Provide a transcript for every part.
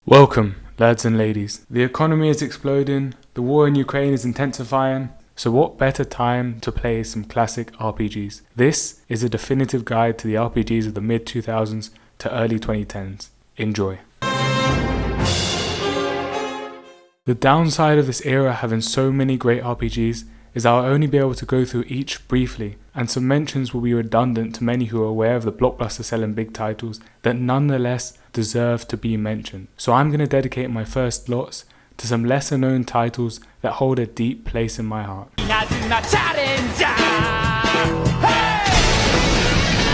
Welcome, lads and ladies. The economy is exploding, the war in Ukraine is intensifying, so what better time to play some classic RPGs? This is a definitive guide to the RPGs of the mid-2000s to early 2010s. Enjoy. The downside of this era having so many great RPGs is I'll only be able to go through each briefly, and some mentions will be redundant to many who are aware of the blockbuster selling big titles that nonetheless deserve to be mentioned. So I'm going to dedicate my first slots to some lesser known titles that hold a deep place in my heart.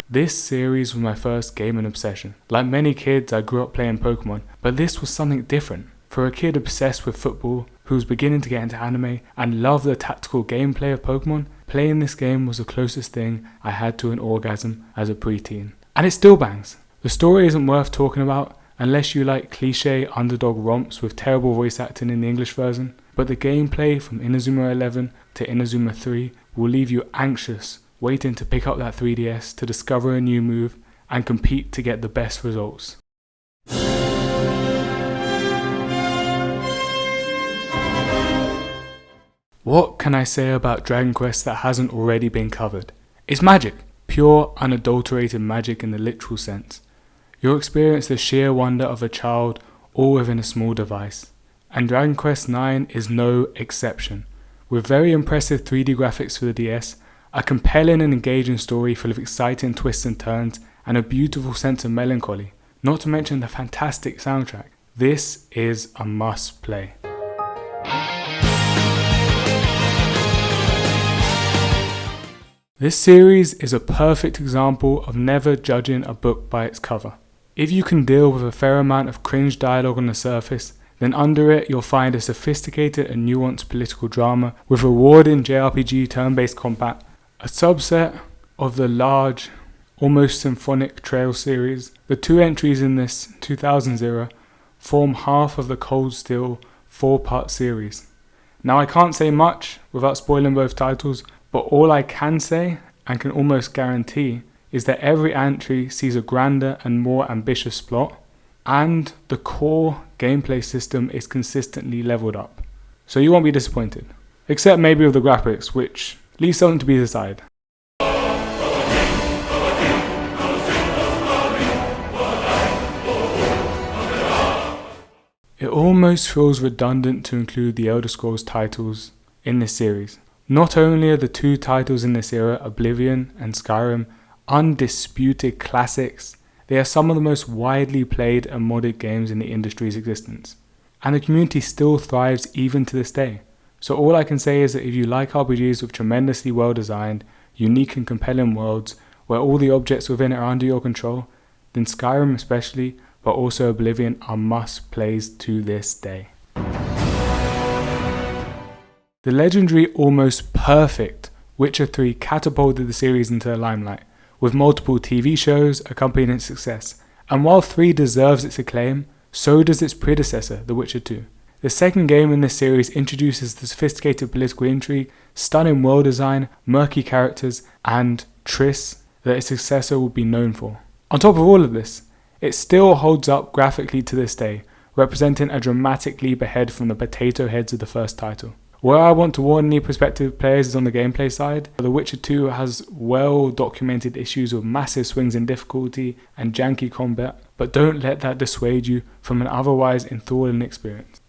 This series was my first gaming obsession. Like many kids, I grew up playing Pokemon, but this was something different. For a kid obsessed with football, who was beginning to get into anime and loved the tactical gameplay of Pokemon, playing this game was the closest thing I had to an orgasm as a preteen. And it still bangs. The story isn't worth talking about unless you like cliche underdog romps with terrible voice acting in the English version, but the gameplay from Inazuma 11 to Inazuma 3 will leave you anxious, waiting to pick up that 3DS to discover a new move and compete to get the best results. What can I say about Dragon Quest that hasn't already been covered? It's magic. Pure, unadulterated magic in the literal sense. You'll experience the sheer wonder of a child all within a small device. And Dragon Quest IX is no exception. With very impressive 3D graphics for the DS, a compelling and engaging story full of exciting twists and turns, and a beautiful sense of melancholy, not to mention the fantastic soundtrack. This is a must play. This series is a perfect example of never judging a book by its cover. If you can deal with a fair amount of cringe dialogue on the surface, then under it you'll find a sophisticated and nuanced political drama with rewarding JRPG turn-based combat, a subset of the large, almost symphonic Trail series. The two entries in this 2000s era form half of the Cold Steel 4-part series. Now I can't say much without spoiling both titles, but all I can say, and can almost guarantee, is that every entry sees a grander and more ambitious plot, and the core gameplay system is consistently leveled up. So you won't be disappointed. Except maybe with the graphics, which leaves something to be desired. It almost feels redundant to include the Elder Scrolls titles in this series. Not only are the two titles in this era, Oblivion and Skyrim, undisputed classics, they are some of the most widely played and modded games in the industry's existence. And the community still thrives even to this day. So all I can say is that if you like RPGs with tremendously well designed, unique and compelling worlds, where all the objects within it are under your control, then Skyrim especially, but also Oblivion, are must plays to this day. The legendary, almost perfect Witcher 3 catapulted the series into the limelight, with multiple TV shows accompanying its success. And while 3 deserves its acclaim, so does its predecessor, The Witcher 2. The second game in this series introduces the sophisticated political intrigue, stunning world design, murky characters, and Triss that its successor will be known for. On top of all of this, it still holds up graphically to this day, representing a dramatic leap ahead from the potato heads of the first title. Where I want to warn any prospective players is on the gameplay side. The Witcher 2 has well documented issues with massive swings in difficulty and janky combat, but don't let that dissuade you from an otherwise enthralling experience.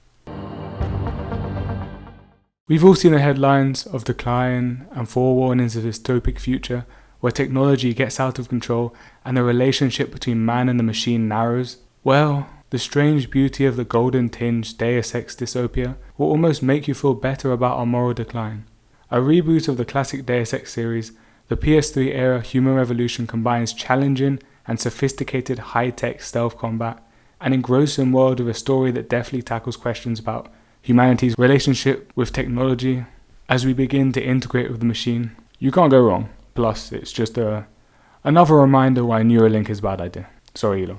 We've all seen the headlines of decline and forewarnings of a dystopic future where technology gets out of control and the relationship between man and the machine narrows. Well, the strange beauty of the golden-tinged Deus Ex dystopia will almost make you feel better about our moral decline. A reboot of the classic Deus Ex series, the PS3 era Human Revolution combines challenging and sophisticated high-tech stealth combat, an engrossing world with a story that deftly tackles questions about humanity's relationship with technology as we begin to integrate with the machine. You can't go wrong. Plus, it's just another reminder why Neuralink is a bad idea. Sorry, Elon.